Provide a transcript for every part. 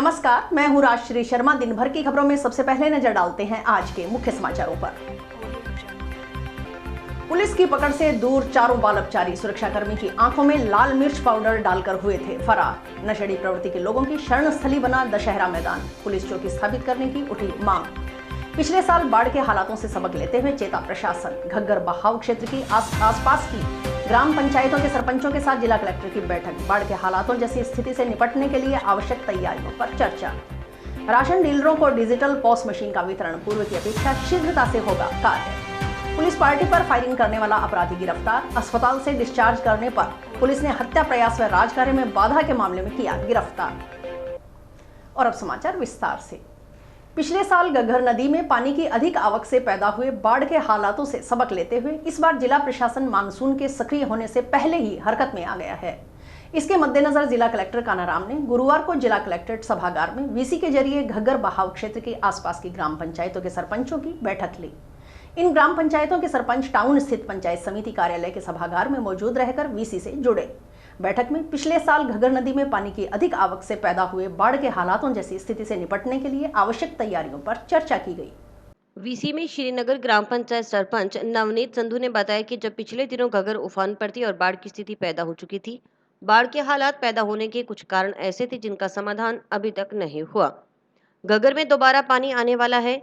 नमस्कार, मैं हूं राजश्री शर्मा। दिन भर की खबरों में सबसे पहले नजर डालते हैं आज के मुख्य समाचारों पर। पुलिस की पकड़ से दूर चारों बाल अपचारी सुरक्षाकर्मी की आंखों में लाल मिर्च पाउडर डालकर हुए थे फरार। नशेड़ी प्रवृत्ति के लोगों की शरण स्थली बना दशहरा मैदान। पुलिस चौकी स्थापित करने की उठी मांग। पिछले साल बाढ़ के हालातों से सबक लेते हुए चेता प्रशासन। घग्गर बहाव क्षेत्र की आसपास की ग्राम पंचायतों के सरपंचों के साथ जिला कलेक्टर की बैठक। बाढ़ के हालातों जैसी स्थिति से निपटने के लिए आवश्यक तैयारियों पर चर्चा। राशन डीलरों को डिजिटल पॉस मशीन का वितरण पूर्व की अपेक्षा शीघ्रता से होगा कार्य। पुलिस पार्टी पर फायरिंग करने वाला अपराधी गिरफ्तार। अस्पताल से डिस्चार्ज करने पर पुलिस ने हत्या प्रयास व राजकार्य में बाधा के मामले में किया गिरफ्तार। और अब समाचार विस्तार से। पिछले साल घग्गर नदी में पानी की अधिक आवक से पैदा हुए बाढ़ के हालातों से सबक लेते हुए इस बार जिला प्रशासन मानसून के सक्रिय होने से पहले ही हरकत में आ गया है। इसके मद्देनजर जिला कलेक्टर कानाराम ने गुरुवार को जिला कलेक्ट्रेट सभागार में वीसी के जरिए घग्गर बहाव क्षेत्र के आसपास की ग्राम पंचायतों के सरपंचों की बैठक ली। इन ग्राम पंचायतों के सरपंच टाउन स्थित पंचायत समिति कार्यालय के सभागार में मौजूद रहकर वीसी से जुड़े। बैठक में पिछले साल घग्गर नदी में पानी की अधिक आवक से पैदा हुए बाढ़ के हालातों जैसी स्थिति से निपटने के लिए आवश्यक तैयारियों पर चर्चा की गई। वीसी में श्रीनगर ग्राम पंचायत सरपंच नवनीत संधू ने बताया कि जब पिछले दिनों घग्गर उफान पर थी और बाढ़ की स्थिति पैदा हो चुकी थी, बाढ़ के हालात पैदा होने के कुछ कारण ऐसे थे जिनका समाधान अभी तक नहीं हुआ। घग्गर में दोबारा पानी आने वाला है।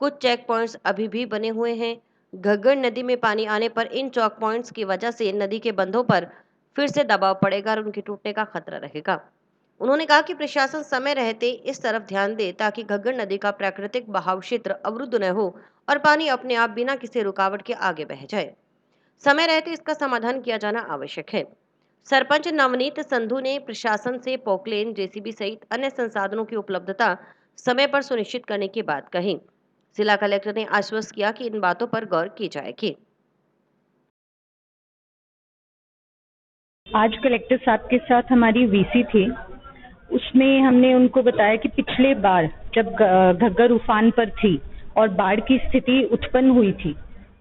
कुछ चेक पॉइंट्स अभी भी बने हुए हैं। घग्गर नदी में पानी आने पर इन चौक पॉइंट्स की वजह से नदी के बंधों पर फिर से दबाव पड़ेगा और उनके टूटने का खतरा रहेगा। उन्होंने कहा कि प्रशासन समय रहते इस तरफ ध्यान दे ताकि घग्गर नदी का प्राकृतिक बहाव क्षेत्र अवरुद्ध न हो और पानी अपने आप बिना किसी रुकावट के आगे बह जाए। समय रहते इसका समाधान किया जाना आवश्यक है। सरपंच नवनीत संधू ने प्रशासन से पोकलेन, जेसीबी सहित अन्य संसाधनों की उपलब्धता समय पर सुनिश्चित करने की बात कही। जिला कलेक्टर ने आश्वस्त किया कि इन बातों पर गौर की जाएगी। आज कलेक्टर साहब के साथ हमारी वीसी थी, उसमें हमने उनको बताया कि पिछले बार जब घग्गर उफान पर थी और बाढ़ की स्थिति उत्पन्न हुई थी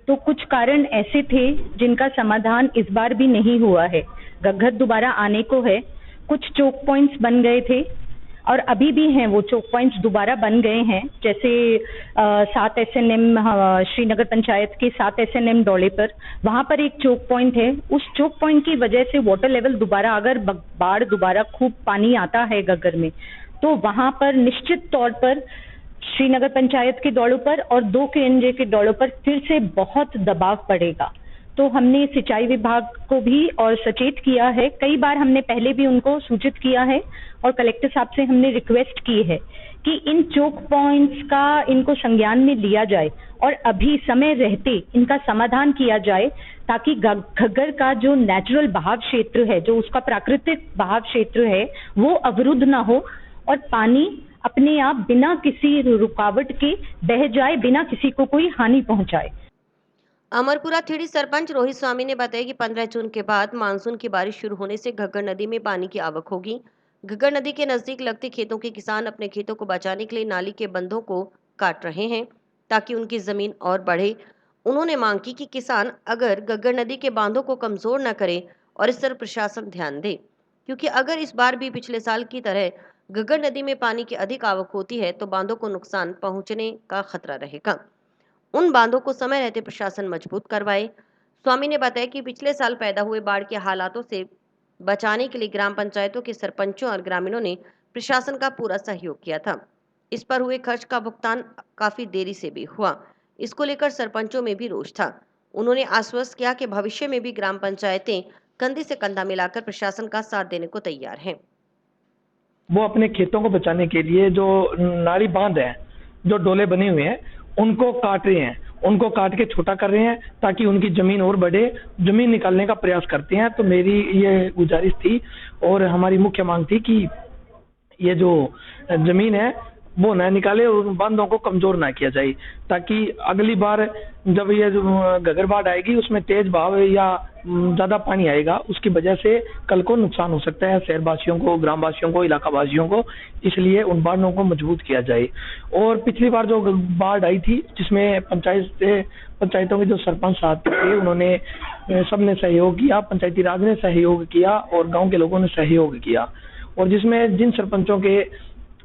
तो कुछ कारण ऐसे थे जिनका समाधान इस बार भी नहीं हुआ है। घग्गर दोबारा आने को है, कुछ चोक पॉइंट्स बन गए थे और अभी भी हैं, वो चोक पॉइंट्स दोबारा बन गए हैं। जैसे 7 SNM श्रीनगर पंचायत के 7 SNM डोले पर, वहां पर एक चोक पॉइंट है। उस चोक पॉइंट की वजह से वाटर लेवल दोबारा, अगर बाढ़ दोबारा खूब पानी आता है घग्गर में, तो वहां पर निश्चित तौर पर श्रीनगर पंचायत के डोलों पर और 2 KNJ के डोलों पर फिर से बहुत दबाव पड़ेगा। तो हमने सिंचाई विभाग को भी और सचेत किया है। कई बार हमने पहले भी उनको सूचित किया है और कलेक्टर साहब से हमने रिक्वेस्ट की है कि इन चोक पॉइंट्स का इनको संज्ञान में लिया जाए और अभी समय रहते इनका समाधान किया जाए ताकि घग्गर का जो नेचुरल बहाव क्षेत्र है, जो उसका प्राकृतिक बहाव क्षेत्र है, वो अवरुद्ध ना हो और पानी अपने आप बिना किसी रुकावट के बह जाए, बिना किसी को कोई हानि पहुंचाए। अमरपुरा थीड़ी सरपंच रोहित स्वामी ने बताया कि 15 जून के बाद मानसून की बारिश शुरू होने से घग्गर नदी में पानी की आवक होगी। घग्गर नदी के नजदीक लगते खेतों के किसान अपने खेतों को बचाने के लिए नाली के बंधों को काट रहे हैं ताकि उनकी जमीन और बढ़े। उन्होंने मांग की कि किसान अगर घग्गर नदी के बांधों को कमजोर न करें और इस तरफ प्रशासन ध्यान दे, क्योंकि अगर इस बार भी पिछले साल की तरह घग्गर नदी में पानी की अधिक आवक होती है तो बांधों को नुकसान पहुंचने का खतरा रहेगा। उन बांधों को समय रहते प्रशासन मजबूत करवाए। स्वामी ने बताया कि पिछले साल पैदा हुए बाढ़ के हालातों से बचाने के लिए ग्राम पंचायतों के सरपंचों और ग्रामीणों ने प्रशासन का पूरा सहयोग किया था। इस पर हुए खर्च का भुगतान काफी देरी से भी हुआ। इसको लेकर सरपंचों में भी रोष था। उन्होंने आश्वस्त किया कि भविष्य में भी ग्राम पंचायतें कंधे से कंधा मिलाकर प्रशासन का साथ देने को तैयार हैं। वो अपने खेतों को बचाने के लिए जो नाली बांध है, जो डोले बने हुए हैं, उनको काट रहे हैं, उनको काट के छोटा कर रहे हैं ताकि उनकी जमीन और बढ़े, जमीन निकालने का प्रयास करते हैं। तो मेरी ये गुजारिश थी और हमारी मुख्य मांग थी कि ये जो जमीन है वो न निकाले और बांधों को कमजोर ना किया जाए, ताकि अगली बार जब ये घग्गर बाढ़ आएगी उसमें तेज बहाव या ज्यादा पानी आएगा, उसकी वजह से कल को नुकसान हो सकता है शहरवासियों को, ग्रामवासियों को, इलाकावासियों को। इसलिए उन बांधों को मजबूत किया जाए। और पिछली बार जो बाढ़ आई थी जिसमें पंचायतों के जो सरपंच साथ थे, उन्होंने सबने सहयोग किया, पंचायती राज ने सहयोग किया और गाँव के लोगों ने सहयोग किया। और जिसमें जिन सरपंचों के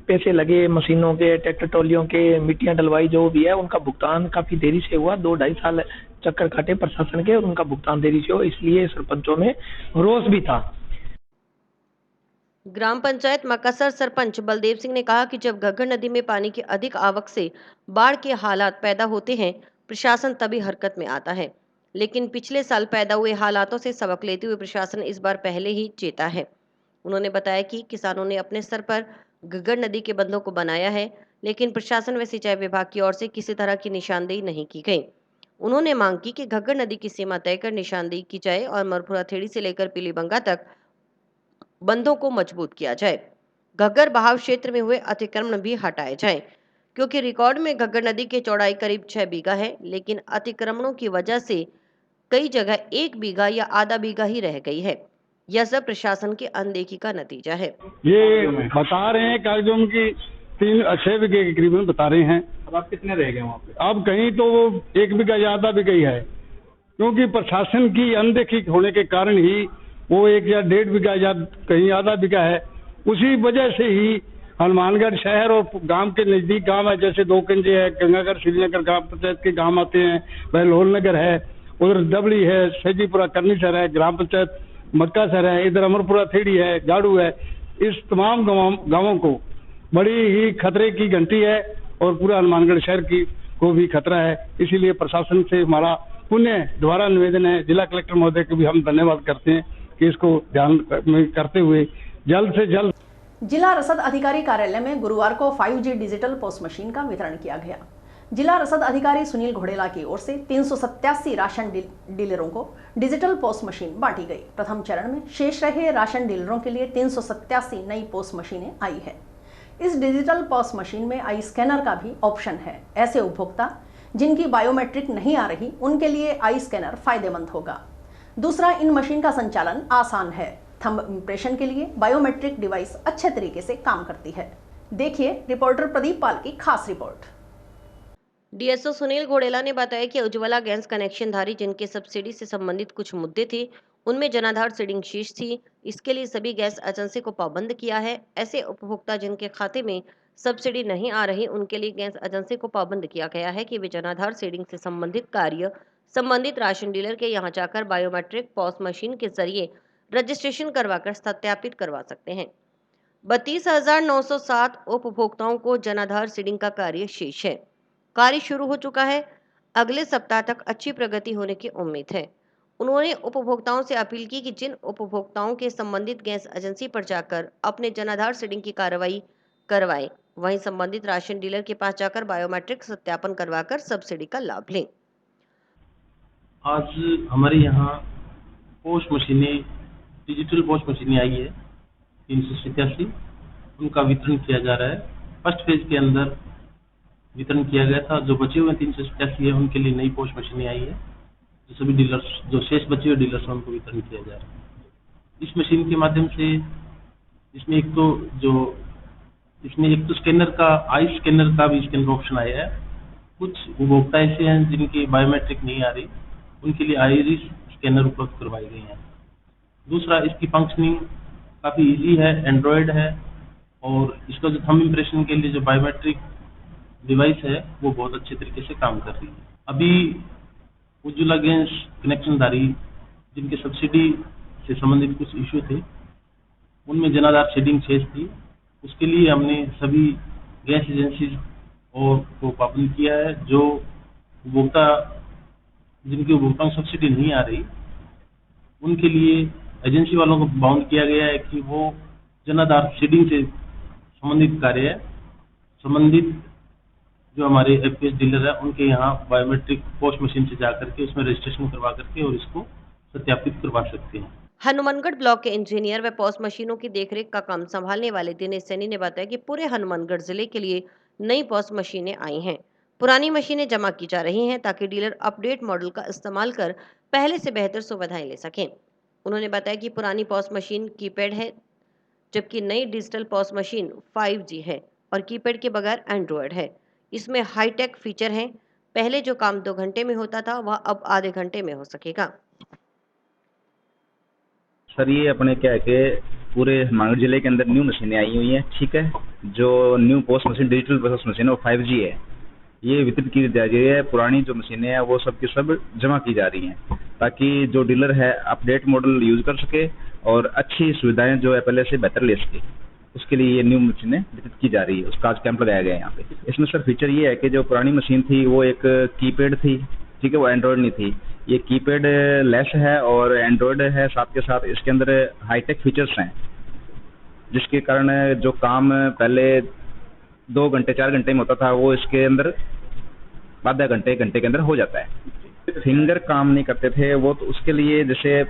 पैसे लगे मशीनों के, ट्रैक्टर ट्रॉलियों के, मिट्टियां डलवाई, जो भी है उनका भुगतान काफी देरी से हुआ। 2-2.5 साल चक्कर काटे प्रशासन के और उनका भुगतान देरी से हो, इसलिए सरपंचों में रोष भी था। ग्राम पंचायत मकासर सरपंच बलदेव सिंह ने कहा कि जब घग्गर नदी में पानी की अधिक आवक से बाढ़ के हालात पैदा होते हैं, प्रशासन तभी हरकत में आता है। लेकिन पिछले साल पैदा हुए हालातों से सबक लेते हुए प्रशासन इस बार पहले ही चेता है। उन्होंने बताया कि किसानों ने अपने स्तर पर घग्गर नदी के बंधों को बनाया है, लेकिन प्रशासन व सिंचाई विभाग की ओर से किसी तरह की निशानदेही नहीं की गई। उन्होंने मांग की कि घग्गर नदी की सीमा तय कर निशानदेही की जाए और मरपुरा थेड़ी से लेकर पीलीबंगा तक बंधों को मजबूत किया जाए। घग्गर बहाव क्षेत्र में हुए अतिक्रमण भी हटाए जाएं, क्योंकि रिकॉर्ड में घग्गर नदी की चौड़ाई करीब 6 बीघा है, लेकिन अतिक्रमणों की वजह से कई जगह 1 बीघा या आधा बीघा ही रह गई है। यह सब प्रशासन की अनदेखी का नतीजा है। ये बता रहे हैं कागजों में कि 6 बीघे के करीबन बता रहे हैं। अब आप कितने रह गए वहाँ पे? अब कहीं तो 1 बीघा या आधा बीघा ही है, क्योंकि प्रशासन की अनदेखी होने के कारण ही वो 1 या 1.5 बीघा या कहीं आधा बीघा है। उसी वजह से ही हनुमानगढ़ शहर और गांव के नजदीक गांव है, जैसे 2 कंजे है, गंगागढ़ श्रीनगर ग्राम पंचायत के गांव आते हैं, बहलोल नगर है, उधर डबली है, सजीपुरा करनीसर है, ग्राम पंचायत मक्कासर है, इधर अमरपुरा थेड़ी है, जाड़ू है। इस तमाम गांवों को बड़ी ही खतरे की घंटी है और पूरा हनुमानगढ़ शहर की को भी खतरा है। इसीलिए प्रशासन से हमारा पुनः दोबारा निवेदन है, जिला कलेक्टर महोदय को भी हम धन्यवाद करते हैं कि इसको ध्यान में करते हुए जल्द से जल्द। जिला रसद अधिकारी कार्यालय में गुरुवार को 5G डिजिटल पोस्ट मशीन का वितरण किया गया। जिला रसद अधिकारी सुनील घोड़ेला की ओर से 387 राशन डीलरों को डिजिटल पोस्ट मशीन बांटी गई। प्रथम चरण में शेष रहे राशन डीलरों के लिए 387 नई पोस्ट मशीनें आई है। इस डिजिटल पोस्ट मशीन में आई स्कैनर का भी ऑप्शन है। ऐसे उपभोक्ता जिनकी बायोमेट्रिक नहीं आ रही, उनके लिए आई स्कैनर फायदेमंद होगा। दूसरा, इन मशीन का संचालन आसान है। थंब इंप्रेशन के लिए बायोमेट्रिक डिवाइस अच्छे तरीके से काम करती है। देखिए रिपोर्टर प्रदीप पाल की खास रिपोर्ट। डीएसओ सुनील घोड़ेला ने बताया कि उज्ज्वला गैस कनेक्शनधारी जिनके सब्सिडी से संबंधित कुछ मुद्दे थे, उनमें जनाधार सीडिंग शेष थी। इसके लिए सभी गैस एजेंसी को पाबंद किया है। ऐसे उपभोक्ता जिनके खाते में सब्सिडी नहीं आ रही, उनके लिए गैस एजेंसी को पाबंद किया गया है कि वे जनाधार सीडिंग से संबंधित कार्य संबंधित राशन डीलर के यहां जाकर बायोमेट्रिक पोस्ट मशीन के जरिए रजिस्ट्रेशन करवाकर सत्यापित करवा सकते हैं। 32,907 उपभोक्ताओं को जनाधार सीडिंग का कार्य शेष है। कार्य शुरू हो चुका है। अगले सप्ताह तक अच्छी प्रगति होने की उम्मीद है। उन्होंने उपभोक्ताओं से अपील की कि जिन उपभोक्ताओं के संबंधित गैस एजेंसी पर जाकर अपने जनाधार सीडिंग की कार्रवाई करवाएं, वहीं संबंधित राशन डीलर के पास जाकर बायोमेट्रिक सत्यापन करवाकर सब्सिडी का लाभ लें। आज हमारे यहाँ पोस्ट मशीनें, डिजिटल पोस्ट मशीनें आई है 387, उनका वितरण किया जा रहा है। फर्स्ट फेज के अंदर वितरण किया गया था। जो बचे हुए 387 है उनके लिए नई पोस्ट मशीनें आई है। जो सभी डीलर्स, जो शेष बचे हुए डीलर्स हैं, उनको वितरण किया जा रहा है। इस मशीन के माध्यम से इसमें एक तो स्कैनर का, आई स्कैनर का भी स्कैनर ऑप्शन आया है। कुछ उपभोक्ता ऐसे हैं जिनकी बायोमेट्रिक नहीं आ रही, उनके लिए आईरिस स्कैनर उपलब्ध करवाए गए हैं। दूसरा, इसकी फंक्शनिंग काफ़ी इजी है, एंड्रॉयड है, और इसका जो थंब इम्प्रेशन के लिए जो बायोमेट्रिक डिवाइस है वो बहुत अच्छे तरीके से काम कर रही है। अभी उज्ज्वला गैस कनेक्शनधारी जिनके सब्सिडी से संबंधित कुछ इश्यू थे, उनमें जनाधार सीडिंग शेष थी। उसके लिए हमने सभी गैस एजेंसीज और को पाबंद किया है। जो उपभोक्ता, जिनके उपभोक्ताओं को सब्सिडी नहीं आ रही, उनके लिए एजेंसी वालों को बाउंड किया गया है कि वो जनाधार सीडिंग से संबंधित कार्य है, संबंधित जो हमारे एफपीएस डीलर है उनके यहाँ बायोमेट्रिक पोस्ट मशीन से जाकर के उसमें रजिस्ट्रेशन करवा करके और इसको सत्यापित करवा सकते हैं। हनुमानगढ़ ब्लॉक के इंजीनियर व पोस्ट मशीनों की देखरेख का काम संभालने वाले दिनेश सैनी ने बताया कि पूरे हनुमानगढ़ जिले के लिए नई पोस्ट मशीनें आई हैं। पुरानी मशीनें जमा की जा रही हैं ताकि डीलर अपडेट मॉडल का इस्तेमाल कर पहले से बेहतर सुविधाएं ले सकें। उन्होंने बताया कि पुरानी पोस्ट मशीन कीपैड है, जबकि नई डिजिटल पोस्ट मशीन 5G है और कीपैड के बगैर एंड्रॉयड है। इसमें हाईटेक फीचर हैं। पहले जो काम 2 घंटे में होता था वह अब आधे घंटे में हो सकेगा। सर, ये अपने क्या है कि पूरे हनुमानगढ़ जिले के अंदर न्यू मशीनें आई हुई हैं, ठीक है। जो new post machine, digital post machine है, वो 5G है, ये वितरित की जा रही है। पुरानी जो मशीनें हैं वो सब की सब जमा की जा रही हैं, ताकि जो डीलर है अपडेट मॉडल यूज कर सके और अच्छी सुविधाएं जो है पहले से बेहतर ले सके। उसके लिए ये न्यू मशीनें वितरित की जा रही है, उसका आज कैंप लगाया गया है यहाँ पे। इसमें सर फीचर ये है कि जो पुरानी मशीन थी वो एक कीपैड थी, ठीक है, वो एंड्रॉयड नहीं थी। ये कीपैड लेस है और एंड्रॉयड है, साथ के साथ इसके अंदर हाईटेक फीचर्स हैं, जिसके कारण जो काम पहले 2 घंटे 4 घंटे में होता था वो इसके अंदर आधा घंटे 1 घंटे के अंदर हो जाता है। फिंगर काम नहीं करते थे वो, तो उसके लिए जैसे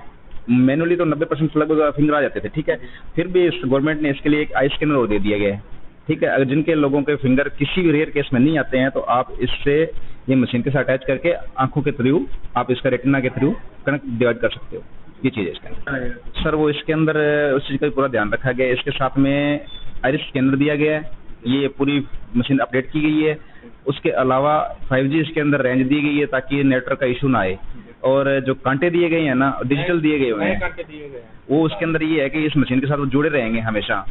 मैनुअली तो 90% लगभग फिंगर आ जाते थे, ठीक है, फिर भी गवर्नमेंट ने इसके लिए एक आई स्कैनर और दे दिया गया है, ठीक है। अगर जिनके लोगों के फिंगर किसी भी रेयर केस में नहीं आते हैं तो आप इससे ये मशीन के साथ अटैच करके आंखों के थ्रू आप इसका रेटिना के थ्रू कनेक्ट डिवाइड कर सकते हो। ये चीज़ है इसके अंदर सर, वो इसके अंदर उस चीज़ का पूरा ध्यान रखा गया है। इसके साथ में आइरिस स्कैनर दिया गया है, ये पूरी मशीन अपडेट की गई है। उसके अलावा 5G इसके अंदर रेंज दी गई है ताकि नेटवर्क का इशू ना आए। और जो कांटे दिए गए हैं ना, डिजिटल दिए गए हुए हैं, वो उसके अंदर ये है कि इस मशीन के साथ वो जुड़े रहेंगे हमेशा।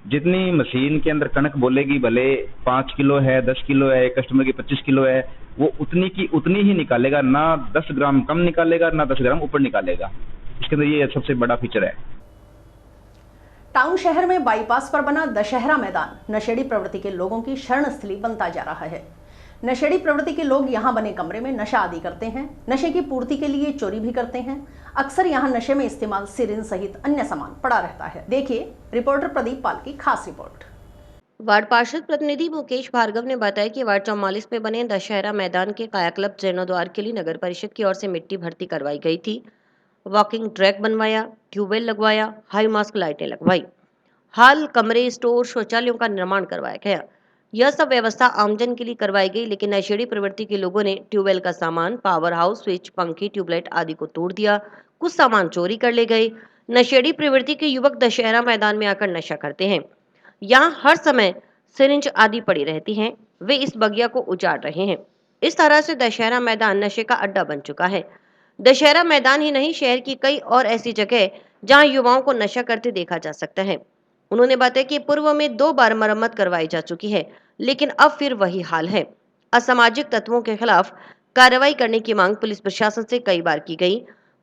जितनी मशीन के अंदर कणक बोलेगी, भले 5 किलो है, 10 किलो है, कस्टमर की 25 किलो है, वो उतनी की उतनी ही निकालेगा, ना 10 ग्राम कम निकालेगा ना 10 ग्राम ऊपर निकालेगा। इसके अंदर ये सबसे बड़ा फीचर है। टाउन शहर में बाईपास पर बना दशहरा मैदान नशेड़ी प्रवृत्ति के लोगों की शरणस्थली बनता जा रहा है। नशेड़ी प्रवृत्ति के लोग यहां बने कमरे में नशा आदि करते हैं, नशे की पूर्ति के लिए चोरी भी करते हैं। अक्सर यहां नशे में इस्तेमाल सिरिंज सहित अन्य सामान पड़ा रहता है। देखिए रिपोर्टर प्रदीप पाल की खास रिपोर्ट। वार्ड पार्षद प्रतिनिधि मुकेश भार्गव ने बताया कि वार्ड 44 में बने दशहरा मैदान के कायाकल्प जीर्णोद्धार के लिए नगर परिषद की ओर से मिट्टी भर्ती करवाई गई थी। वॉकिंग ट्रैक बनवाया, ट्यूबवेल लगवाया, हाई मास्क लाइटें लगवाई, हाल कमरे, स्टोर, शौचालयों का निर्माण करवाया गया। यह सब व्यवस्था आमजन के लिए करवाई गई, लेकिन नशेड़ी प्रवृत्ति के लोगों ने ट्यूबवेल का सामान, पावर हाउस, स्विच, पंखे, ट्यूबलाइट आदि को तोड़ दिया। कुछ सामान चोरी कर ले गए। नशेड़ी प्रवृत्ति के युवक दशहरा मैदान में आकर नशा करते हैं। यहाँ हर समय सिरिंज आदि पड़ी रहती हैं। वे इस बगिया को उजाड़ रहे हैं। इस तरह से दशहरा मैदान नशे का अड्डा बन चुका है। दशहरा मैदान ही नहीं, शहर की कई और ऐसी जगह जहां युवाओं को नशा करते देखा जा सकता है। उन्होंने बताया कि पूर्व में 2 बार मरम्मत करवाई जा चुकी है, लेकिन अब फिर वही हाल है। असामाजिक तत्वों के खिलाफ कार्रवाई करने की मांग पुलिस प्रशासन से कई बार की गई।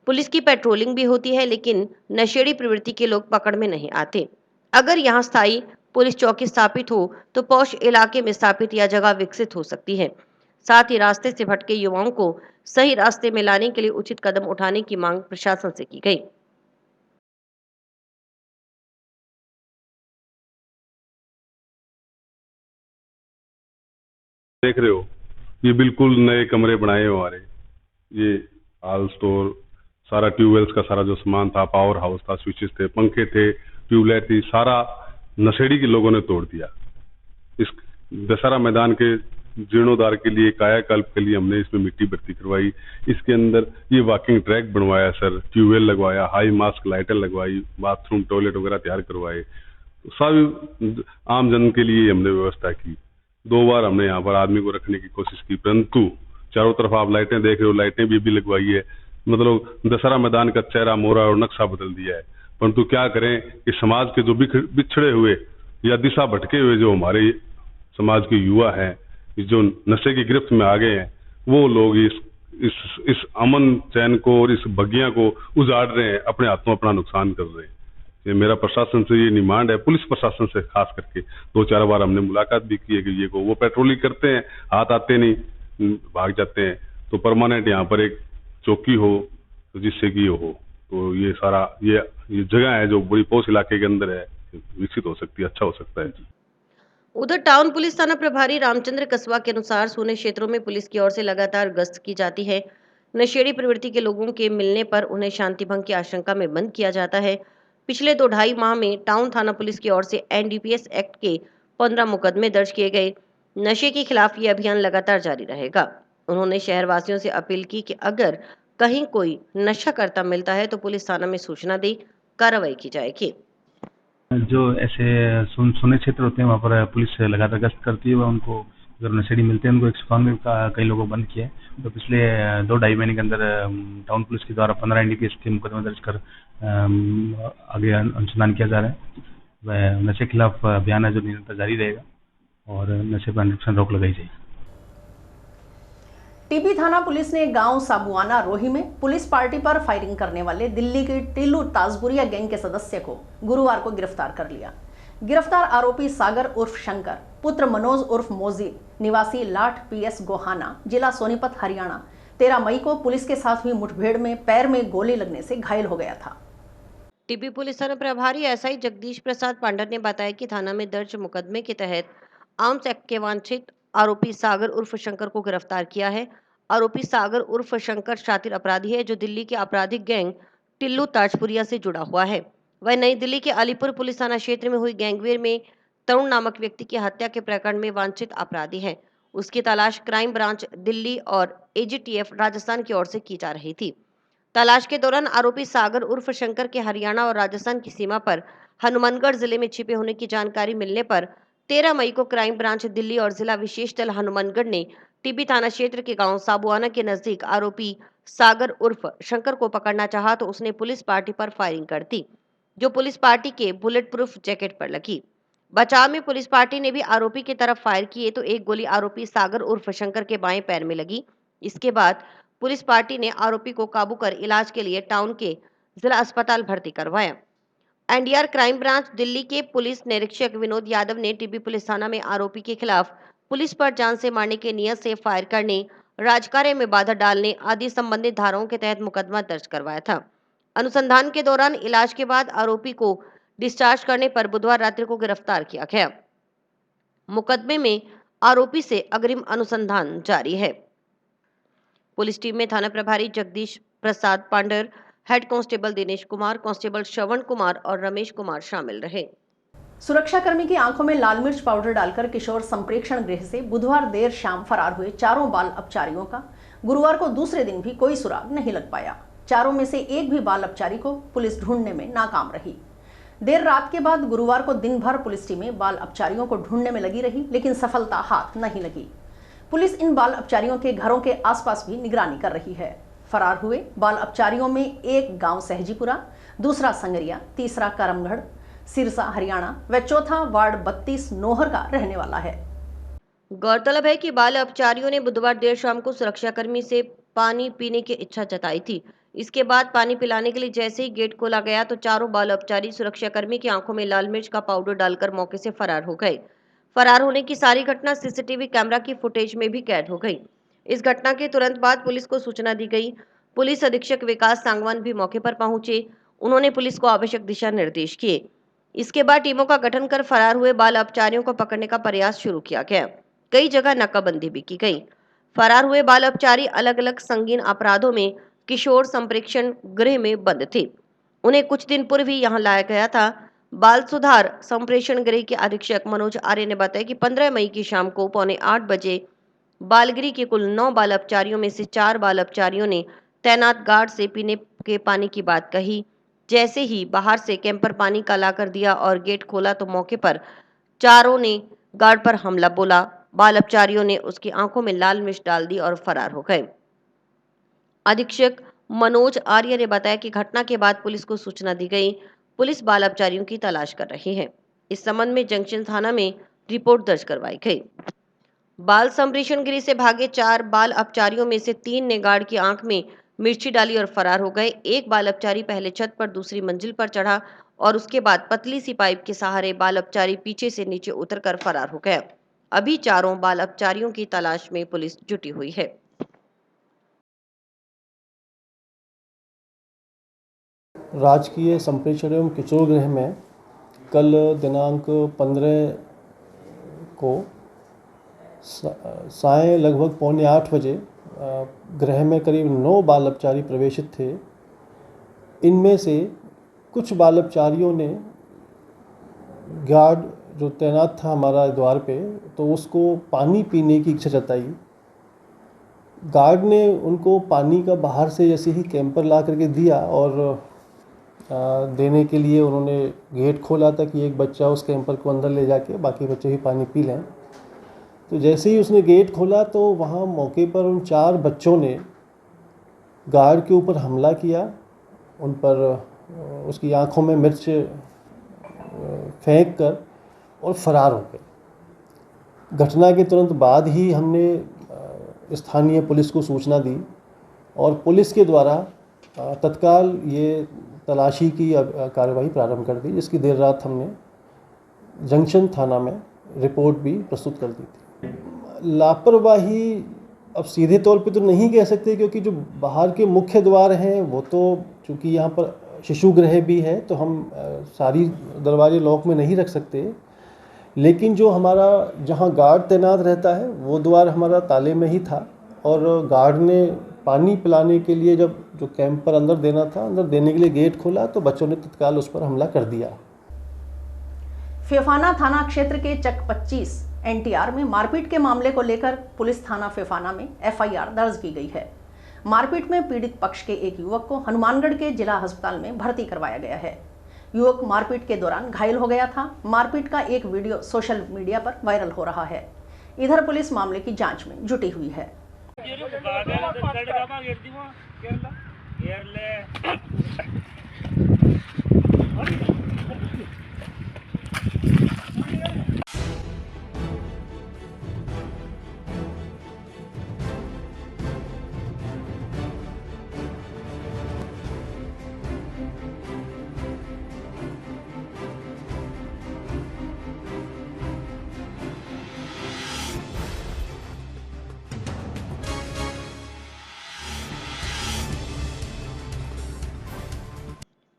पुलिस की पेट्रोलिंग भी होती है, लेकिन नशेड़ी प्रवृत्ति के लोग पकड़ में नहीं आते। अगर यहाँ स्थायी पुलिस चौकी स्थापित हो तो पौष इलाके में स्थापित यह जगह विकसित हो सकती है। साथ ही रास्ते से भटके युवाओं को सही रास्ते में लाने के लिए उचित कदम उठाने की मांग प्रशासन से की गई। देख रहे हो, ये बिल्कुल नए कमरे बनाए हो हमारे। ये हाल स्टोर, सारा ट्यूबवेल्स का सारा जो सामान था, पावर हाउस था, स्विचेस थे, पंखे थे, ट्यूबलाइट थी, सारा नशेड़ी के लोगों ने तोड़ दिया। इस दशहरा मैदान के जीर्णोद्धार के लिए, कायाकल्प के लिए हमने इसमें मिट्टी भर्ती करवाई। इसके अंदर ये वॉकिंग ट्रैक बनवाया सर, ट्यूबवेल लगवाया, हाई मास्क लाइटें लगवाई, बाथरूम टॉयलेट वगैरह तैयार करवाए। तो सब आम जन के लिए हमने व्यवस्था की। 2 बार हमने यहाँ पर आदमी को रखने की कोशिश की, परंतु चारों तरफ आप लाइटें देख रहे हो, लाइटें भी लगवाई है। मतलब दशहरा मैदान का चेहरा मोहरा और नक्शा बदल दिया है। परंतु क्या करें कि समाज के जो बिछड़े हुए या दिशा भटके हुए जो हमारे समाज के युवा हैं, जो नशे की गिरफ्त में आ गए हैं, वो लोग इस अमन चैन को और इस बगिया को उजाड़ रहे हैं, अपने हाथों अपना नुकसान कर रहे हैं। ये मेरा प्रशासन से ये डिमांड है, पुलिस प्रशासन से खास करके। 2-4 बार हमने मुलाकात भी की है कि ये को वो पेट्रोलिंग करते हैं, हाथ आते नहीं, भाग जाते हैं। तो परमानेंट यहाँ पर एक चौकी हो तो जिससे कि हो, तो ये सारा ये जगह है जो बड़ी पौष इलाके के अंदर है, विकसित हो सकती है, अच्छा हो सकता है। उधर टाउन पुलिस थाना प्रभारी रामचंद्र कस्बा के अनुसार सोने क्षेत्रों में पुलिस की ओर से लगातार गश्त की जाती है। नशेड़ी प्रवृत्ति के लोगों के मिलने पर उन्हें शांति भंग की आशंका में बंद किया जाता है। पिछले 2-2.5 माह में टाउन थाना पुलिस की ओर से NDPS एक्ट के 15 मुकदमे दर्ज किए गए। नशे के खिलाफ ये अभियान लगातार जारी रहेगा। उन्होंने शहरवासियों से अपील की कि अगर कहीं कोई नशा करता मिलता है तो पुलिस थाना में सूचना दे, कार्रवाई की जाएगी। जो ऐसे सुने क्षेत्र होते हैं वहाँ पर पुलिस लगातार गश्त करती है व उनको अगर नशेड़ी मिलते हैं उनको 192 का कई लोगों को बंद किया है। तो पिछले 2-2.5 महीने के अंदर टाउन पुलिस के द्वारा 15 NDPS के मुकदमे दर्ज कर आगे अनुसंधान किया जा रहा है। नशे के खिलाफ अभियान है जो निरंतर जारी रहेगा और नशे पर 100% रोक लगाई जाएगी। टीपी थाना पुलिस ने गांव साबुआना रोही में पुलिस पार्टी पर फायरिंग करने वाले दिल्ली के टिल्लू ताजपुरिया गैंग के सदस्य को गुरुवार को गिरफ्तार कर लिया। गिरफ्तार आरोपी सागर उर्फ शंकर पुत्र मनोज उर्फ मोजीद निवासी लाठ पीएस गोहाना जिला सोनीपत हरियाणा 13 मई को पुलिस के साथ हुई मुठभेड़ में पैर में गोली लगने से घायल हो गया था। टीपी पुलिस थाना प्रभारी एसआई जगदीश प्रसाद पांडर ने बताया कि थाना में दर्ज मुकदमे के तहत आर्म्स एक्ट के वांछित आरोपी सागर उर्फ शंकर को गिरफ्तार किया है। आरोपी सागर उर्फ शंकर शातिर अपराधी है जो दिल्ली के आपराधिक गैंग टिल्लू ताजपुरिया से जुड़ा हुआ है। वह नई दिल्ली के अलीपुर पुलिस थाना क्षेत्र में हुई गैंगवेर में तरुण नामक व्यक्ति की हत्या के प्रकरण में वांछित अपराधी है। उसकी तलाश क्राइम ब्रांच दिल्ली और एजीटीएफ राजस्थान की ओर से की जा रही थी। तलाश के दौरान आरोपी सागर उर्फ शंकर के हरियाणा और राजस्थान की सीमा पर हनुमानगढ़ जिले में छिपे होने की जानकारी मिलने पर 13 मई को क्राइम ब्रांच दिल्ली और जिला विशेष दल हनुमानगढ़ ने टीबी थाना क्षेत्र के गांव साबुआना के नजदीक आरोपी सागर उर्फ शंकर को पकड़ना चाहा तो उसने पुलिस पार्टी पर फायरिंग कर दी, जो पुलिस पार्टी के बुलेट प्रूफ जैकेट पर लगी। बचाव में पुलिस पार्टी ने भी आरोपी की तरफ फायर किए तो एक गोली आरोपी सागर उर्फ शंकर के बाएं पैर में लगी। इसके बाद पुलिस पार्टी ने आरोपी को काबू कर इलाज के लिए टाउन के जिला अस्पताल भर्ती करवाया। एनडीआर क्राइम ब्रांच दिल्ली के पुलिस निरीक्षक विनोद यादव ने टीबी पुलिस थाना में आरोपी के खिलाफ पुलिस पर जान से मारने की नियत से फायर करने, राजकार्य में बाधा डालने आदि संबंधित धाराओं के तहत मुकदमा दर्ज करवाया था। अनुसंधान के दौरान इलाज के बाद आरोपी को डिस्चार्ज करने पर बुधवार रात्रि को गिरफ्तार किया गया। मुकदमे में आरोपी से अग्रिम अनुसंधान जारी है। पुलिस टीम में थाना प्रभारी Jagdish Prasad Pandar, head constable Dinesh Kumar, constable Shravan Kumar और रमेश कुमार शामिल रहे। सुरक्षाकर्मी की आंखों में लाल मिर्च पाउडर डालकर किशोर संप्रेक्षण गृह से बुधवार देर शाम फरार हुए चारों बाल अपचारियों का गुरुवार को दूसरे दिन भी कोई सुराग नहीं लग पाया। चारों में से एक भी बाल अपचारी को पुलिस ढूंढने में नाकाम रही। देर रात के बाद गुरुवार को दिन भर पुलिस टीमें बाल अपचारियों को ढूंढने में लगी रही, लेकिन सफलता हाथ नहीं लगी। पुलिस इन बाल अपचारियों के घरों के आसपास भी निगरानी कर रही है। फरार हुए बाल अपचारियों में एक गांव सहजीपुरा, दूसरा संगरिया, तीसरा करमगढ़ सिरसा हरियाणा व चौथा वार्ड 32 नोहर का रहने वाला है। गौरतलब है कि बाल अपचारियों ने बुधवार देर शाम को सुरक्षाकर्मी से पानी पीने की इच्छा जताई थी। इसके बाद पानी पिलाने के लिए जैसे ही गेट खोला गया तो चारों बाल अपचारी सुरक्षाकर्मी की आंखों में लाल मिर्च का पाउडर डालकर मौके से फरार हो गए। फरार होने की सारी घटना सीसीटीवी कैमरा की फुटेज में भी कैद हो गई। इस घटना के तुरंत बाद पुलिस को सूचना दी गई। पुलिस अधीक्षक विकास सांगवान भी मौके पर पहुंचे। उन्होंने पुलिस को आवश्यक दिशा निर्देश किए। इसके बाद टीमों का गठन कर फरार हुए बाल अपचारियों को पकड़ने का प्रयास शुरू किया गया। कई जगह नाकाबंदी भी की गई। फरार हुए बाल अपचारी अलग अलग संगीन अपराधों में किशोर संप्रेक्षण गृह में बंद थे। उन्हें कुछ दिन पूर्व ही यहाँ लाया गया था। बाल सुधार संप्रेक्षण गृह के अधीक्षक मनोज आर्य ने बताया कि 15 मई की शाम को 7:45 बजे बालगिरी के कुल 9 बाल अपचारियों में से 4 बाल अपचारियों ने तैनात गार्ड से पीने के पानी की बात कही। जैसे ही बाहर से कैंपर पानी का लाकर दिया और गेट खोला तो मौके पर चारों ने गार्ड पर हमला बोला। बाल अपचारियों ने उसकी आंखों में लाल मिर्च डाल दी और फरार हो गए। अधीक्षक मनोज आर्य ने बताया कि घटना के बाद पुलिस को सूचना दी गई। पुलिस बाल अपचारियों की तलाश कर रही है। इस संबंध में जंक्शन थाना में रिपोर्ट दर्ज करवाई गई। बाल संप्रेक्षण गृह से भागे 4 बाल अपचारियों में से 3 ने गार्ड की आंख में मिर्ची डाली और फरार हो गए। एक बाल अपचारी पहले छत पर दूसरी मंजिल पर चढ़ा और उसके बाद पतली सी पाइप के सहारे बाल अपचारी पीछे से नीचे उतरकर फरार हो गया। अभी चारों बाल अपचारियों की तलाश में पुलिस जुटी हुई है। राजकीय संप्रेक्षण एवं किशोर गृह में कल दिनांक 15 को साय लगभग 7:45 बजे गृह में करीब 9 बाल अपचारी प्रवेशित थे। इनमें से कुछ बाल अपचारियों ने गार्ड जो तैनात था हमारा द्वार पे, तो उसको पानी पीने की इच्छा जताई। गार्ड ने उनको पानी का बाहर से जैसे ही कैंपर ला करके दिया और देने के लिए उन्होंने गेट खोला था कि एक बच्चा उस कैंपर को अंदर ले जाके बाकी बच्चे ही पानी पी लें। तो जैसे ही उसने गेट खोला तो वहाँ मौके पर उन 4 बच्चों ने गार्ड के ऊपर हमला किया। उन पर उसकी आंखों में मिर्च फेंक कर और फरार हो गए। घटना के तुरंत बाद ही हमने स्थानीय पुलिस को सूचना दी और पुलिस के द्वारा तत्काल ये तलाशी की कार्रवाई प्रारंभ कर दी, जिसकी देर रात हमने जंक्शन थाना में रिपोर्ट भी प्रस्तुत कर दी थी। लापरवाही अब सीधे तौर पे तो नहीं कह सकते, क्योंकि जो बाहर के मुख्य द्वार हैं वो तो चूँकि यहाँ पर शिशु गृह भी है तो हम सारी दरवाजे लॉक में नहीं रख सकते, लेकिन जो हमारा जहाँ गार्ड तैनात रहता है वो द्वार हमारा ताले में ही था और गार्ड ने पानी पिलाने के लिए जब जो कैंप पर अंदर देना था, अंदर देने के लिए गेट खोला तो बच्चों ने तत्काल उस पर हमला कर दिया। फेफाना थाना क्षेत्र के चक 25 NTR में मारपीट के मामले को लेकर पुलिस थाना फेफाना में FIR दर्ज की गई है। मारपीट में पीड़ित पक्ष के एक युवक को हनुमानगढ़ के जिला अस्पताल में भर्ती करवाया गया है। युवक मारपीट के दौरान घायल हो गया था। मारपीट का एक वीडियो सोशल मीडिया पर वायरल हो रहा है। इधर पुलिस मामले की जांच में जुटी हुई है।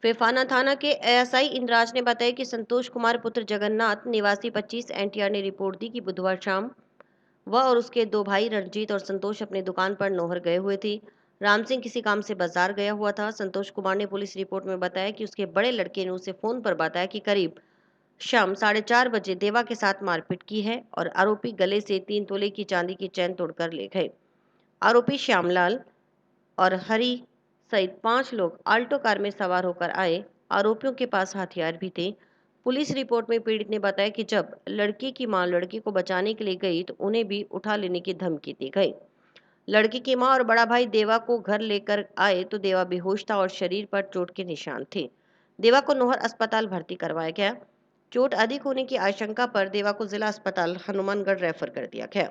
फेफाना थाना के ASI इंद्राज ने बताया कि संतोष कुमार पुत्र जगन्नाथ निवासी 25 NTR ने रिपोर्ट दी कि बुधवार शाम वह और उसके दो भाई रणजीत और संतोष अपनी दुकान पर नौहर गए हुए थे। राम सिंह किसी काम से बाजार गया हुआ था। संतोष कुमार ने पुलिस रिपोर्ट में बताया कि उसके बड़े लड़के ने उसे फोन पर बताया कि करीब शाम 4:30 बजे देवा के साथ मारपीट की है और आरोपी गले से 3 तोले की चांदी की चैन तोड़कर ले गए। आरोपी श्यामलाल और हरी सहित 5 लोग आल्टो कार में सवार होकर आए। आरोपियों के पास हथियार भी थे। पुलिस रिपोर्ट में पीड़ित ने बताया कि जब लड़की की मां लड़के को बचाने के लिए गई तो उन्हें भी उठा लेने की धमकी दी गई। लड़की की मां और बड़ा भाई देवा को घर लेकर आए तो देवा बेहोश था और शरीर पर चोट के निशान थे। देवा को नौहर अस्पताल भर्ती करवाया गया। चोट अधिक होने की आशंका पर देवा को जिला अस्पताल हनुमानगढ़ रेफर कर दिया गया।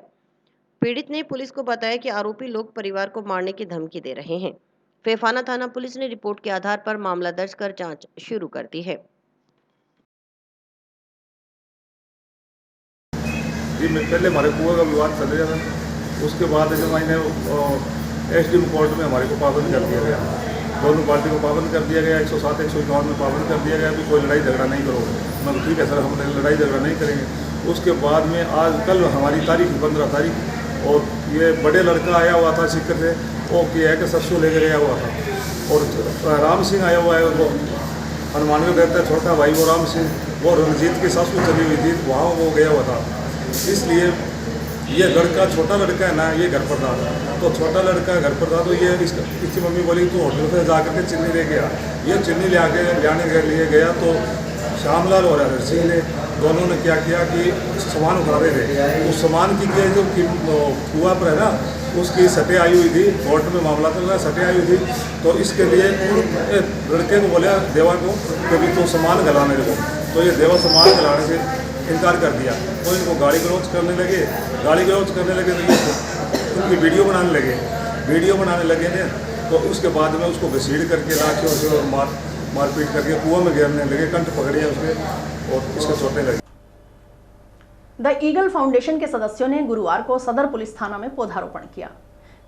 पीड़ित ने पुलिस को बताया कि आरोपी लोग परिवार को मारने की धमकी दे रहे हैं। फेफाना थाना पुलिस ने रिपोर्ट के आधार पर मामला दर्ज कर जांच शुरू कर दी है। जी पहले हमारे कुआं का विवाद चल रहा था, उसके बाद जब मैंने SDM कोर्ट में हमारे को पाबंद कर दिया गया, दोनों पार्टी को पाबंद कर दिया गया, 107 151 में पाबंद कर दिया गया कि कोई लड़ाई झगड़ा नहीं करो। मतलब ठीक है सर, हम लड़ाई झगड़ा नहीं करेंगे। उसके बाद में आज कल हमारी तारीख 15 तारीख और ये बड़े लड़का आया हुआ था सिक्कर से, वो क्या है कि सरसों लेकर गया हुआ था और राम सिंह आया हुआ है, वो हनुमानगढ़ रहता है, छोटा भाई वो राम सिंह, वो रणजीत की सासू चली हुई थी, वहाँ वो गया हुआ था। इसलिए ये लड़का छोटा लड़का है ना, ये घर पर था, तो छोटा लड़का घर पर था तो ये इसकी मम्मी बोली तू होटल पर जा करके चीनी ले गया। ये चीनी लाने के लिए गया तो श्यामलाल और हर सिंह ने दोनों ने क्या किया कि सामान उठा रहे थे, उस सामान की क्या जो कुआ पर है ना उसकी सटे आई हुई थी, कोर्ट में मामला चल रहा है, सटे आई हुई थी। तो इसके लिए लड़के को बोला देवा को कभी तो सामान गलाने लगो, तो ये देवा सामान गलाने से इनकार कर दिया। तो इनको गाड़ी गलौज करने लगे तो ये उनकी वीडियो बनाने लगे थे। तो उसके बाद में उसको घसीट करके लाठियों से और मारपीट करके कुआं में गिरने लगे, कंठ पकड़े उसके और इसके चोटें लगी। द ईगल फाउंडेशन के सदस्यों ने गुरुवार को सदर पुलिस थाना में पौधारोपण किया।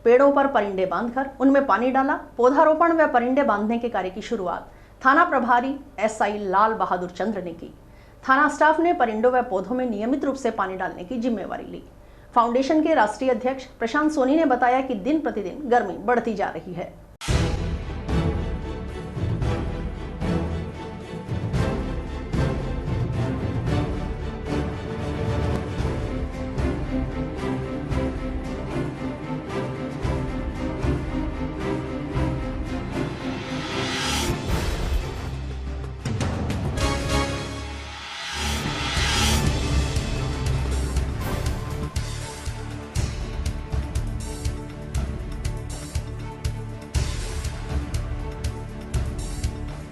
पेड़ों पर परिंदे बांधकर उनमें पानी डाला। पौधारोपण व परिंदे बांधने के कार्य की शुरुआत थाना प्रभारी SI लाल बहादुर चंद्र ने की। थाना स्टाफ ने परिंदों व पौधों में नियमित रूप से पानी डालने की जिम्मेवारी ली। फाउंडेशन के राष्ट्रीय अध्यक्ष प्रशांत सोनी ने बताया कि दिन प्रतिदिन गर्मी बढ़ती जा रही है।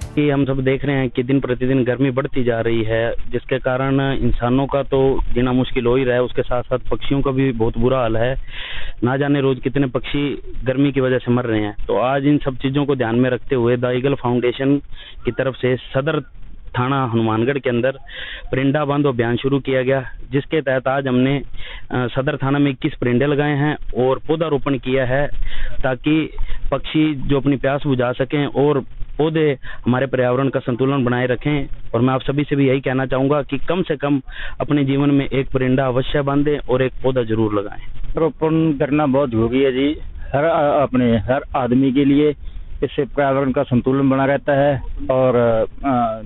कि हम सब देख रहे हैं कि दिन प्रतिदिन गर्मी बढ़ती जा रही है, जिसके कारण इंसानों का तो जीना मुश्किल हो ही रहा है, उसके साथ साथ पक्षियों का भी बहुत बुरा हाल है। ना जाने रोज कितने पक्षी गर्मी की वजह से मर रहे हैं। तो आज इन सब चीज़ों को ध्यान में रखते हुए द ईगल फाउंडेशन की तरफ से सदर थाना हनुमानगढ़ के अंदर परिंदा बंद अभियान शुरू किया गया, जिसके तहत आज हमने सदर थाना में 21 परिंदे लगाए हैं और पौधारोपण किया है, ताकि पक्षी जो अपनी प्यास बुझा सकें और पौधे हमारे पर्यावरण का संतुलन बनाए रखें। और मैं आप सभी से भी यही कहना चाहूँगा कि कम से कम अपने जीवन में एक परिंदा अवश्य बांधें और एक पौधा जरूर लगाएं। रोपण करना बहुत जरूरी है जी, हर आदमी के लिए। इससे पर्यावरण का संतुलन बना रहता है और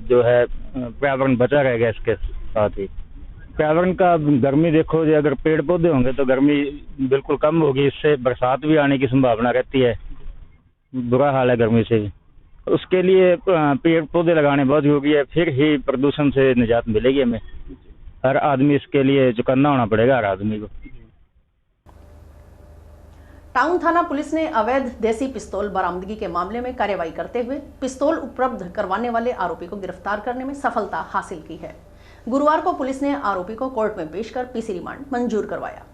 जो है पर्यावरण बचा रहेगा। इसके साथ ही पर्यावरण का गर्मी देखो जी, अगर पेड़ पौधे होंगे तो गर्मी बिल्कुल कम होगी, इससे बरसात भी आने की संभावना रहती है। बुरा हाल है गर्मी से। उसके लिए पेड़ पौधे लगाने बहुत जरूरी है, फिर ही प्रदूषण से निजात मिलेगी हमें। हर आदमी इसके लिए चौकन्ना होना पड़ेगा, हर आदमी को। टाउन थाना पुलिस ने अवैध देसी पिस्तौल बरामदगी के मामले में कार्रवाई करते हुए पिस्तौल उपलब्ध करवाने वाले आरोपी को गिरफ्तार करने में सफलता हासिल की है। गुरुवार को पुलिस ने आरोपी को कोर्ट में पेश कर पीसी रिमांड मंजूर करवाया।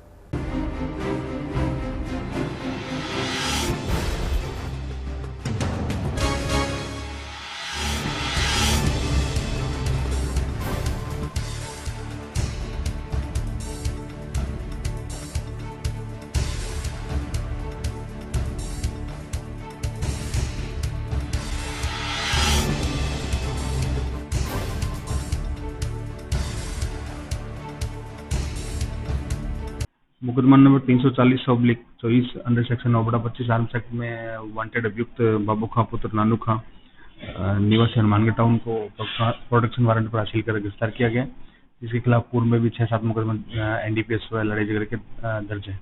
मुकदमा number 340/24 under section 9/25 arms act में वांटेड अभियुक्त बाबू खां पुत्र नानू खां निवासी हनुमानगढ़ टाउन को प्रोटेक्शन वारंट पर हासिल कर गिरफ्तार किया गया, जिसके खिलाफ पूर्व में भी 6-7 मुकदमा एनडीपीएस व लड़ाई झगड़े के दर्ज है।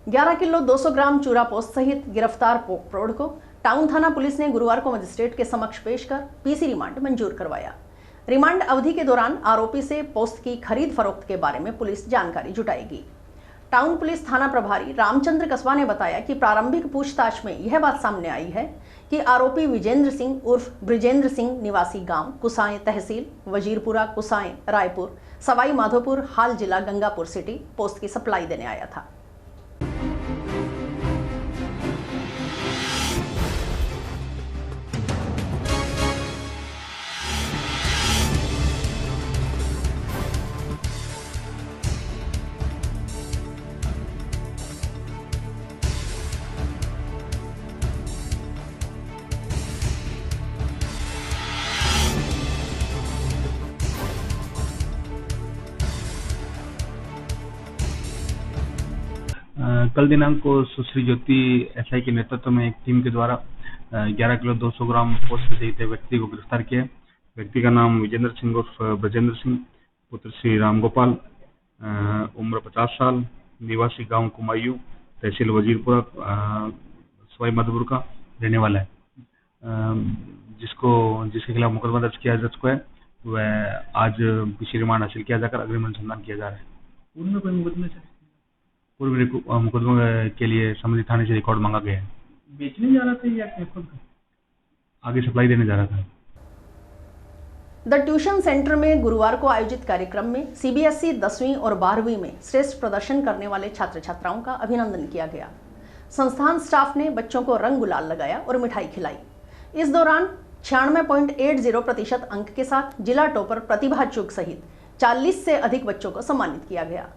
11 किलो 200 ग्राम चूरा पोस्त सहित गिरफ्तार पोक प्रौढ़ को टाउन थाना पुलिस ने गुरुवार को मजिस्ट्रेट के समक्ष पेश कर पीसी रिमांड मंजूर करवाया। रिमांड अवधि के दौरान आरोपी से पोस्त की खरीद फरोख्त के बारे में पुलिस जानकारी जुटाएगी। टाउन पुलिस थाना प्रभारी रामचंद्र कसबा ने बताया कि प्रारंभिक पूछताछ में यह बात सामने आई है कि आरोपी विजेंद्र सिंह उर्फ ब्रिजेंद्र सिंह निवासी गांव कुसाएं तहसील वजीरपुरा कुसाएं रायपुर सवाई माधोपुर हाल जिला गंगापुर सिटी पोस्ट की सप्लाई देने आया था। कल दिनांक को सुश्री ज्योति एसआई के नेतृत्व में एक टीम के द्वारा 11 किलो 200 ग्राम पोस्त सहित व्यक्ति को गिरफ्तार किया। व्यक्ति का नाम विजेंद्र सिंह उर्फ ब्रजेंद्र सिंह पुत्र श्री राम गोपाल, उम्र 50 साल, निवासी गांव कुमायूं तहसील वजीरपुरा सवाई माधोपुर का रहने वाला है, जिसके खिलाफ मुकदमा दर्ज किया जा चुका है। वह आज पीसी रिमांड हासिल किया जाकर अग्रिम अनुसंधान किया जा रहा है। उनमें कोई मुकदमे पूर्व मुकदमा के लिए संबंधित थाने से रिकॉर्ड मांगा गया है। बेचने जा रहा था या खुद आगे सप्लाई देने जा रहा था। द ट्यूशन सेंटर में गुरुवार को आयोजित कार्यक्रम में सीबीएसई 10वीं और 12वीं में श्रेष्ठ प्रदर्शन करने वाले छात्र छात्राओं का अभिनंदन किया गया। संस्थान स्टाफ ने बच्चों को रंग गुलाल लगाया और मिठाई खिलाई। इस दौरान 96.80% अंक के साथ जिला टॉपर प्रतिभा चुग सहित 40 से अधिक बच्चों को सम्मानित किया गया।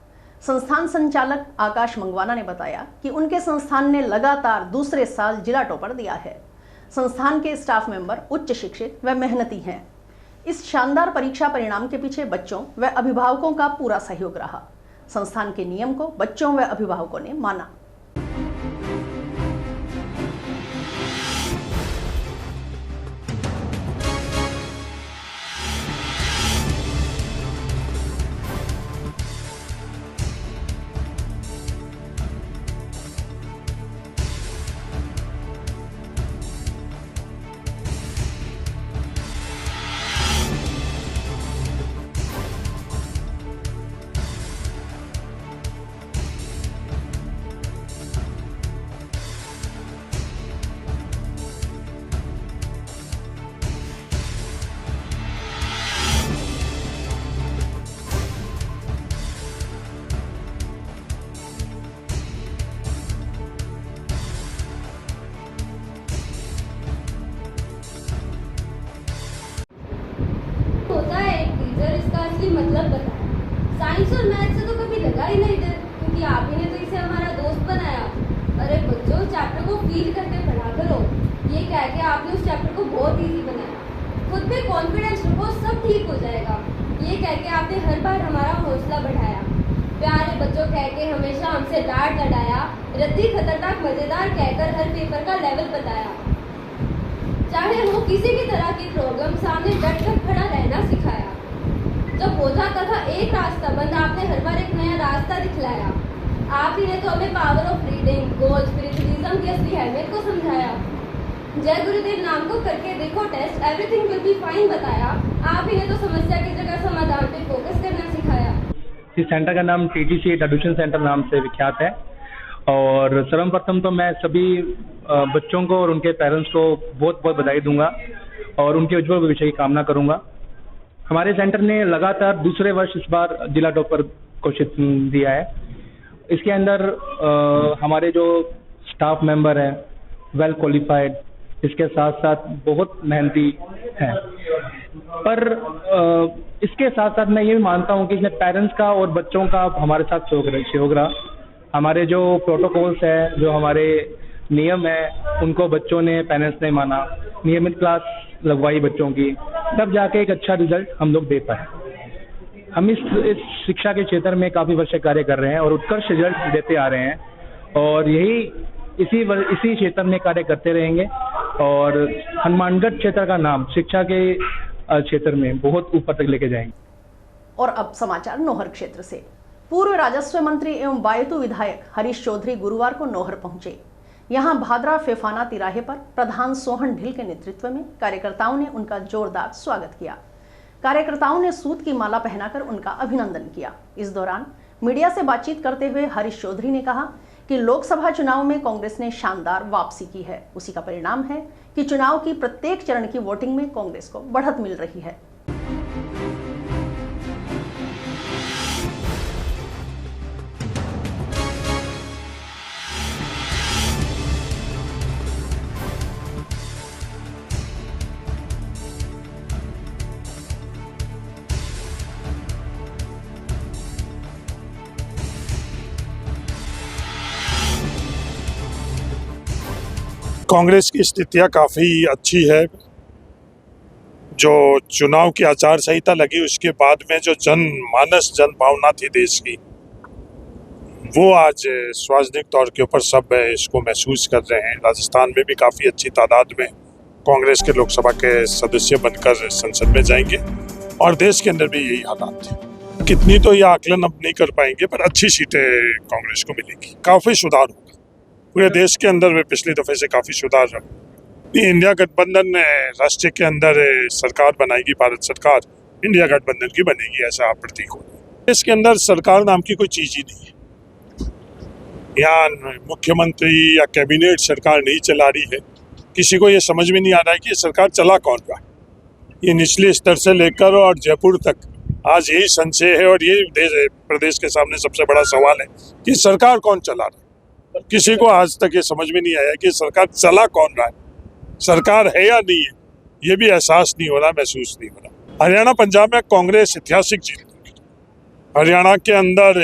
संस्थान संचालक आकाश मंगवाना ने बताया कि उनके संस्थान ने लगातार दूसरे साल जिला टॉपर दिया है। संस्थान के स्टाफ मेंबर उच्च शिक्षित व मेहनती हैं। इस शानदार परीक्षा परिणाम के पीछे बच्चों व अभिभावकों का पूरा सहयोग रहा। संस्थान के नियम को बच्चों व अभिभावकों ने माना। असली मतलब बताया। साइंस और मैथ से तो कभी लगा ही नहीं डर, क्योंकि आप ही ने तो इसे हमारा दोस्त बनाया। अरे बच्चों, चैप्टर को फील करके पढ़ा करो, ये कह के आपने उस चैप्टर को बहुत इजी बनाया। खुद पे कॉन्फिडेंस रखो, सब ठीक हो जाएगा, ये कह के आपने हर बार हमारा हौसला बढ़ाया। प्यारे बच्चों कह के हमेशा हमसे डांट लड़ाया, रद्दी खतरनाक मजेदार कहकर हर पेपर का लेवल बताया। चाहे हो किसी भी तरह की प्रॉब्लम, सामने डट कर खड़ा रहना सिखाया। जब हो जाता था एक रास्ता बंद, आपने हर बार एक नया रास्ता दिखलाया। आप ही ने तो हमें power of reading, goal, spiritualism की असली अहमियत को समझाया। जय गुरुदेव नाम को करके देखो test, everything will be fine बताया। आप ही ने तो समस्या की जगह समाधान पे फोकस करना सिखाया। इस सेंटर का नाम TTC एडुकेशन सेंटर नाम से विख्यात है। और सर्वप्रथम तो मैं सभी बच्चों को और उनके पेरेंट्स को बहुत बहुत बधाई दूंगा और उनके उज्जवल भविष्य की कामना करूंगा। हमारे सेंटर ने लगातार दूसरे वर्ष इस बार जिला टॉपर घोषित दिया है। इसके अंदर हमारे जो स्टाफ मेंबर हैं वेल क्वालिफाइड, इसके साथ साथ बहुत मेहनती हैं। पर इसके साथ साथ मैं ये भी मानता हूँ कि इसमें पेरेंट्स का और बच्चों का हमारे साथ सहयोग रहा। हमारे जो प्रोटोकॉल्स है, जो हमारे नियम है, उनको बच्चों ने, पेरेंट्स ने माना, नियमित क्लास लगवाई बच्चों की, तब जाके एक अच्छा रिजल्ट हम लोग दे पाए। हम इस शिक्षा के क्षेत्र में काफ़ी वर्ष से कार्य कर रहे हैं और उत्कृष्ट रिजल्ट देते आ रहे हैं और यही इसी क्षेत्र में कार्य करते रहेंगे और हनुमानगढ़ क्षेत्र का नाम शिक्षा के क्षेत्र में बहुत ऊपर तक लेके जाएंगे। और अब समाचार नौहर क्षेत्र से। पूर्व राजस्व मंत्री एवं बायतू विधायक हरीश चौधरी गुरुवार को नौहर पहुंचे। यहां भादरा फेफाना तिराहे पर प्रधान सोहन ढिल के नेतृत्व में कार्यकर्ताओं ने उनका जोरदार स्वागत किया। कार्यकर्ताओं ने सूत की माला पहनाकर उनका अभिनंदन किया। इस दौरान मीडिया से बातचीत करते हुए हरीश चौधरी ने कहा कि लोकसभा चुनाव में कांग्रेस ने शानदार वापसी की है। उसी का परिणाम है कि चुनाव की प्रत्येक चरण की वोटिंग में कांग्रेस को बढ़त मिल रही है। कांग्रेस की स्थितियां काफ़ी अच्छी है। जो चुनाव की आचार संहिता लगी उसके बाद में जो जनमानस जन भावना थी देश की, वो आज सार्वजनिक तौर के ऊपर सब इसको महसूस कर रहे हैं। राजस्थान में भी काफ़ी अच्छी तादाद में कांग्रेस के लोकसभा के सदस्य बनकर संसद में जाएंगे और देश के अंदर भी यही हालात थे। कितनी तो यह आकलन अब नहीं कर पाएंगे, पर अच्छी सीटें कांग्रेस को मिलेगी। काफ़ी सुधार होगा पूरे देश के अंदर में, पिछले दफे से काफ़ी सुधार रहा। इंडिया गठबंधन राष्ट्र के अंदर सरकार बनाएगी, भारत सरकार इंडिया गठबंधन की बनेगी, ऐसा प्रतीक हो रहा है। इसके अंदर सरकार नाम की कोई चीज़ ही नहीं है। यहाँ मुख्यमंत्री या कैबिनेट सरकार नहीं चला रही है। किसी को ये समझ में नहीं आ रहा है कि सरकार चला कौन रहा है। ये निचले स्तर से लेकर और जयपुर तक आज यही संशय है और ये प्रदेश के सामने सबसे बड़ा सवाल है कि सरकार कौन चला रहा है। किसी को आज तक ये समझ में नहीं आया कि सरकार चला कौन रहा है, सरकार है या नहीं है, ये भी एहसास नहीं हो रहा, महसूस नहीं हो रहा। हरियाणा पंजाब में कांग्रेस ऐतिहासिक जीत, हरियाणा के अंदर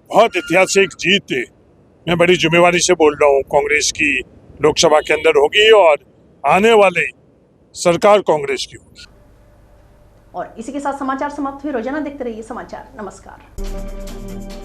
बहुत ऐतिहासिक जीत मैं बड़ी जिम्मेवारी से बोल रहा हूँ कांग्रेस की लोकसभा के अंदर होगी और आने वाले सरकार कांग्रेस की होगी। और इसी के साथ समाचार समाप्त हुए। रोजाना देखते रहिए समाचार। नमस्कार।